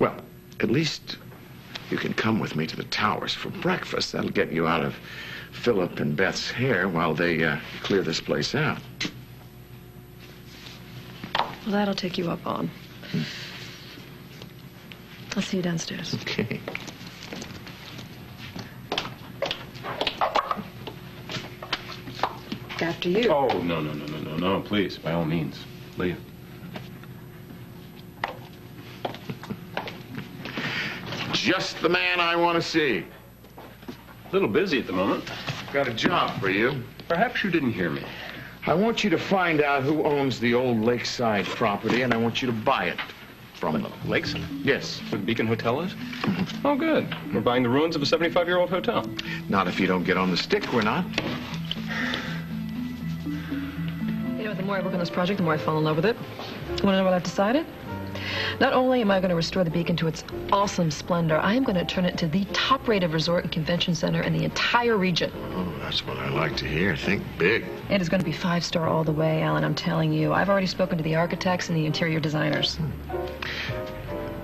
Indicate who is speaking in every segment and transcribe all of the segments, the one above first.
Speaker 1: Well, at least you can come with me to the towers for breakfast. That'll get you out of Phillip and Beth's hair while they clear this place out.
Speaker 2: Well, that'll take you up on. I'll see you downstairs.
Speaker 1: Okay.
Speaker 2: After you.
Speaker 3: Oh, no, please, by all means, leave.
Speaker 1: Just the man I want to see.
Speaker 3: A little busy at the moment.
Speaker 1: Got a job for you.
Speaker 3: Perhaps you didn't hear me.
Speaker 1: I want you to find out who owns the old lakeside property, and I want you to buy it from them.
Speaker 3: Lakeside?
Speaker 1: Yes.
Speaker 3: Where the Beacon Hotel is? Oh, good. We're buying the ruins of a 75-year-old hotel.
Speaker 1: Not if you don't get on the stick, we're not.
Speaker 2: You know, the more I work on this project, the more I fall in love with it. Want to know what I've decided? Not only am I going to restore the Beacon to its awesome splendor, I am going to turn it into the top-rated resort and convention center in the entire region.
Speaker 1: Oh, that's what I like to hear. Think big.
Speaker 2: It is going to be 5-star all the way, Alan, I'm telling you. I've already spoken to the architects and the interior designers.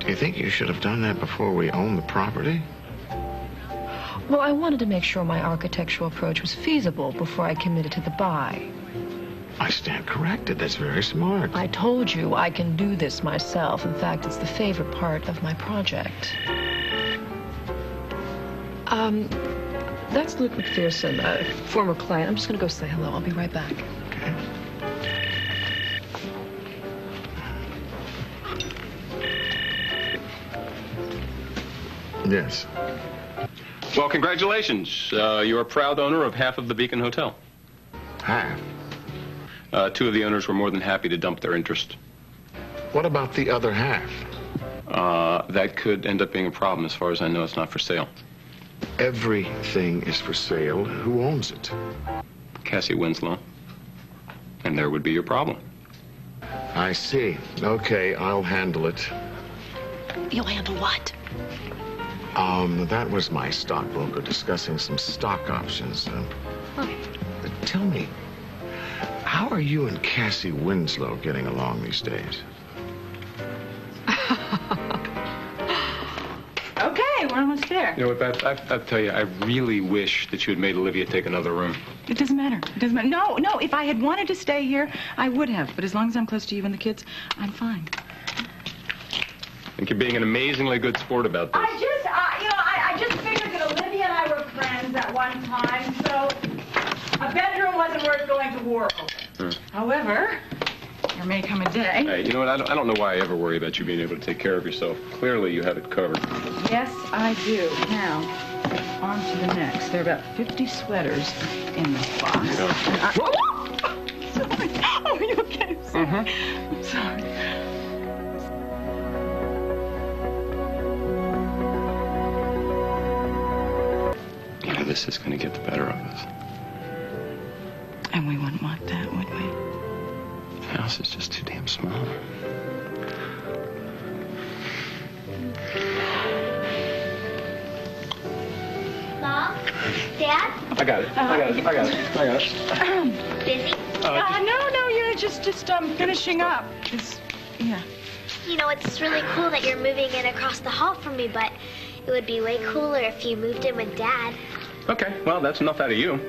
Speaker 1: Do you think you should have done that before we owned the property?
Speaker 2: Well, I wanted to make sure my architectural approach was feasible before I committed to the buy.
Speaker 1: I stand corrected. That's very smart.
Speaker 2: I told you I can do this myself. In fact, it's the favorite part of my project. That's Luke McPherson, a former client. I'm just going to go say hello. I'll be right back.
Speaker 1: Okay. Yes.
Speaker 3: Well, congratulations. You're a proud owner of half of the Beacon Hotel.
Speaker 1: Half?
Speaker 3: 2 of the owners were more than happy to dump their interest.
Speaker 1: What about the other half?
Speaker 3: That could end up being a problem. As far as I know, it's not for sale.
Speaker 1: Everything is for sale. Who owns it?
Speaker 3: Cassie Winslow. And there would be your problem.
Speaker 1: I see. Okay, I'll handle it.
Speaker 2: You'll handle what?
Speaker 1: That was my stockbroker discussing some stock options. But tell me, how are you and Cassie Winslow getting along these days?
Speaker 4: Okay, we're almost there.
Speaker 3: You know what, Beth? I'll tell you, I really wish that you had made Olivia take another room.
Speaker 4: It doesn't matter. It doesn't matter. No, if I had wanted to stay here, I would have. But as long as I'm close to you and the kids, I'm fine.
Speaker 3: I think you're being an amazingly good sport about this.
Speaker 4: I just figured that Olivia and I were friends at one time, so a bedroom wasn't worth going to war over. However, there may come a day.
Speaker 3: Hey, you know what? I don't know why I ever worry about you being able to take care of yourself. Clearly, you have it covered.
Speaker 4: Yes, I do. Now, on to the next. There are about 50 sweaters in this box. Sorry. Oh, are you okay? I'm sorry. I'm sorry.
Speaker 3: You know, this is going to get the better of us.
Speaker 4: And we wouldn't want that, would we?
Speaker 3: The house is just too damn small.
Speaker 5: Mom? Dad?
Speaker 3: I got it.
Speaker 5: Busy?
Speaker 4: No, you're just finishing up. Yeah.
Speaker 5: You know, it's really cool that you're moving in across the hall from me, but it would be way cooler if you moved in with Dad.
Speaker 3: Okay, well, that's enough out of you.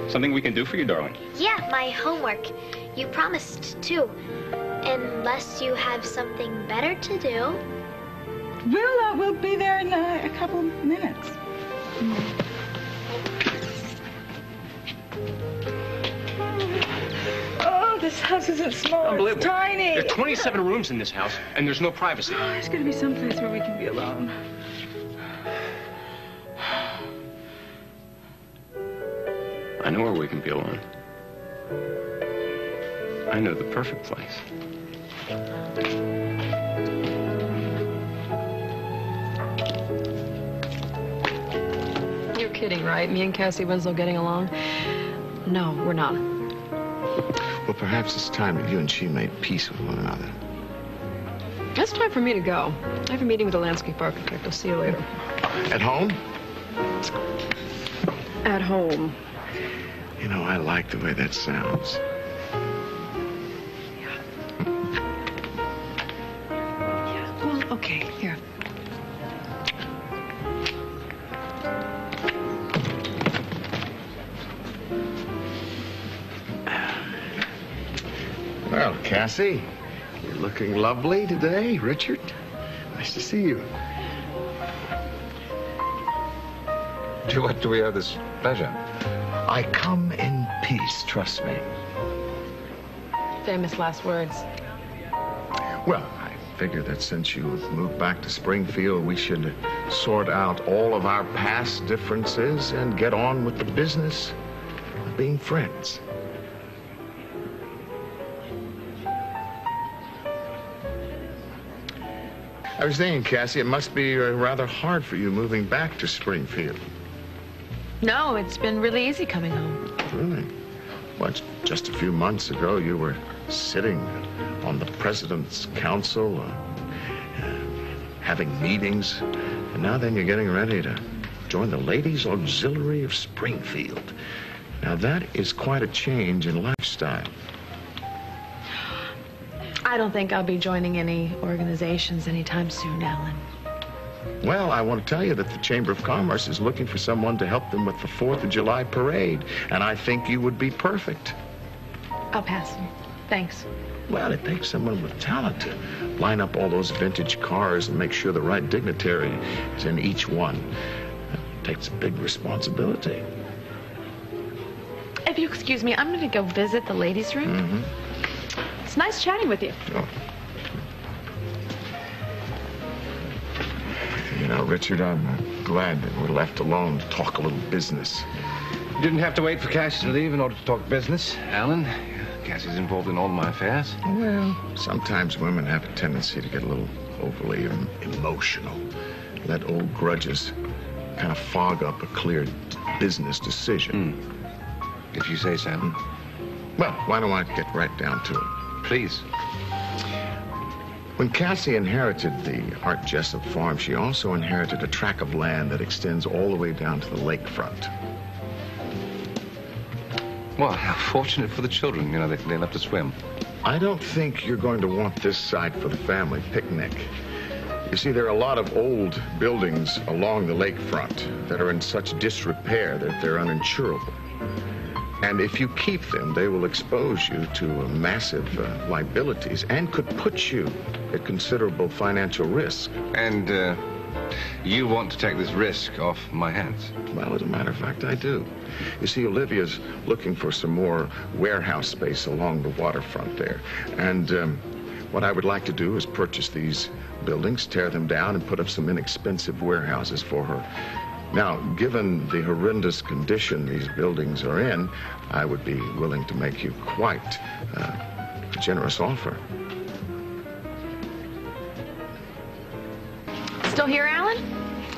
Speaker 3: Something we can do for you, darling.
Speaker 5: Yeah, my homework. You promised to. Unless you have something better to do.
Speaker 4: We'll be there in a couple of minutes. Oh, this house isn't small.
Speaker 3: Unbelievable.
Speaker 4: It's tiny.
Speaker 3: There are 27 rooms in this house, and there's no privacy.
Speaker 4: Oh, there's going to be some place where we can be alone.
Speaker 3: I know where we can be alone. I know the perfect place.
Speaker 2: You're kidding, right? Me and Cassie Winslow getting along? No, we're not.
Speaker 1: Well, perhaps it's time that you and she made peace with one another.
Speaker 2: It's time for me to go. I have a meeting with the landscape architect. I'll see you later.
Speaker 1: At home?
Speaker 2: At home.
Speaker 1: You know, I like the way that sounds.
Speaker 4: Yeah, well, okay, here.
Speaker 1: Well, Cassie, you're looking lovely today. Richard, nice to see you.
Speaker 6: To what do we owe this pleasure?
Speaker 1: I come in peace, trust me.
Speaker 2: Famous last words.
Speaker 1: Well, I figure that since you have moved back to Springfield, we should sort out all of our past differences and get on with the business of being friends. I was thinking, Cassie, it must be rather hard for you moving back to Springfield.
Speaker 2: No, it's been really easy coming home.
Speaker 1: Really? Well, just a few months ago, you were sitting on the President's Council, having meetings, and now then you're getting ready to join the Ladies' Auxiliary of Springfield. Now, that is quite a change in lifestyle.
Speaker 2: I don't think I'll be joining any organizations anytime soon, Alan.
Speaker 1: Well, I want to tell you that the Chamber of Commerce is looking for someone to help them with the 4th of July parade, and I think you would be perfect.
Speaker 2: I'll pass. Thanks.
Speaker 1: Well, it takes someone with talent to line up all those vintage cars and make sure the right dignitary is in each one. It takes a big responsibility.
Speaker 2: If you excuse me, I'm going to go visit the ladies' room.
Speaker 1: Mm-hmm.
Speaker 2: It's nice chatting with you.
Speaker 1: Oh. You know, Richard, I'm glad that we're left alone to talk a little business.
Speaker 6: You didn't have to wait for Cassie to leave in order to talk business, Alan. Cassie's involved in all my affairs.
Speaker 1: Well, sometimes women have a tendency to get a little overly emotional. Let old grudges kind of fog up a clear business decision.
Speaker 6: If you say so.
Speaker 1: Well, why don't I get right down to it?
Speaker 6: Please.
Speaker 1: When Cassie inherited the Art Jessup farm, she also inherited a tract of land that extends all the way down to the lakefront.
Speaker 6: Well, how fortunate for the children. You know, they love to swim.
Speaker 1: I don't think you're going to want this site for the family picnic. You see, there are a lot of old buildings along the lakefront that are in such disrepair that they're uninsurable. And if you keep them, they will expose you to massive liabilities and could put you at considerable financial risk.
Speaker 6: And you want to take this risk off my hands?
Speaker 1: Well, as a matter of fact, I do. You see, Olivia's looking for some more warehouse space along the waterfront there. And what I would like to do is purchase these buildings, tear them down, and put up some inexpensive warehouses for her. Now, given the horrendous condition these buildings are in, I would be willing to make you quite a generous offer.
Speaker 2: Still here, Alan?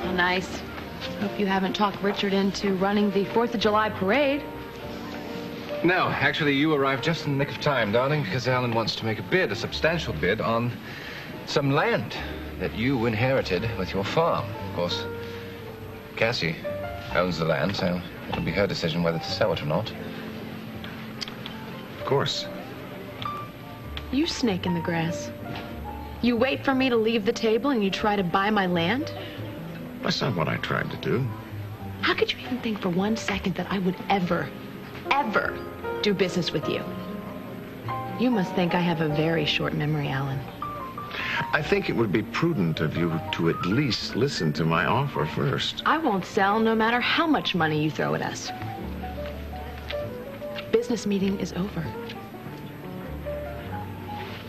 Speaker 2: Oh, nice. Hope you haven't talked Richard into running the 4th of July parade.
Speaker 6: No, actually, you arrived just in the nick of time, darling, because Alan wants to make a bid, a substantial bid, on some land that you inherited with your farm. Of course, Cassie owns the land, so it'll be her decision whether to sell it or not.
Speaker 1: Of course.
Speaker 2: You snake in the grass. You wait for me to leave the table and you try to buy my land?
Speaker 1: That's not what I tried to do.
Speaker 2: How could you even think for 1 second that I would ever do business with you? You must think I have a very short memory, Alan.
Speaker 1: I think it would be prudent of you to at least listen to my offer first.
Speaker 2: I won't sell no matter how much money you throw at us. Business meeting is over.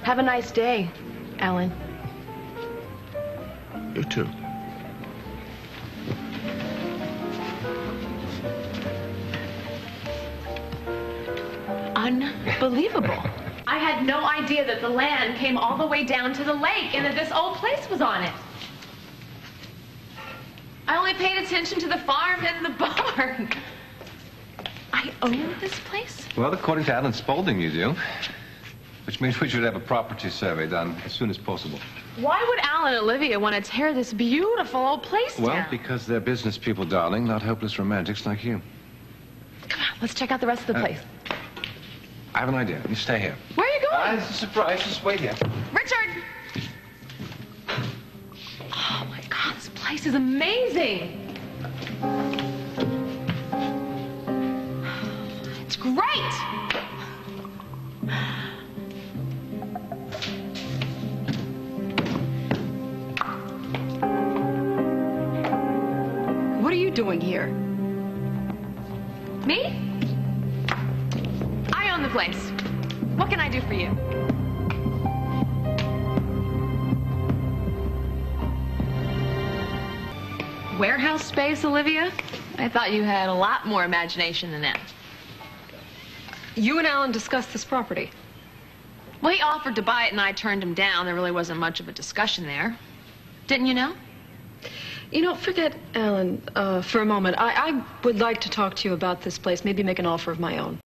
Speaker 2: Have a nice day, Alan.
Speaker 1: You too.
Speaker 2: Unbelievable. I had no idea that the land came all the way down to the lake and that this old place was on it. I only paid attention to the farm and the barn. I own this place?
Speaker 6: Well, according to Alan Spaulding, you do. Which means we should have a property survey done as soon as possible.
Speaker 2: Why would Alan and Olivia want to tear this beautiful old place down?
Speaker 6: Well, because they're business people, darling, not hopeless romantics like you.
Speaker 2: Come on, let's check out the rest of the place.
Speaker 6: I have an idea. You stay here.
Speaker 2: Where are you going?
Speaker 6: It's a surprise. Just wait here.
Speaker 2: Richard! Oh, my God, this place is amazing. It's great. doing here?
Speaker 7: Me? I own the place. What can I do for you? Warehouse space, Olivia? I thought you had a lot more imagination than that.
Speaker 2: You and Alan discussed this property.
Speaker 7: Well, he offered to buy it and I turned him down. There really wasn't much of a discussion there. Didn't you know?
Speaker 2: You know, forget Alan for a moment. I would like to talk to you about this place, maybe make an offer of my own.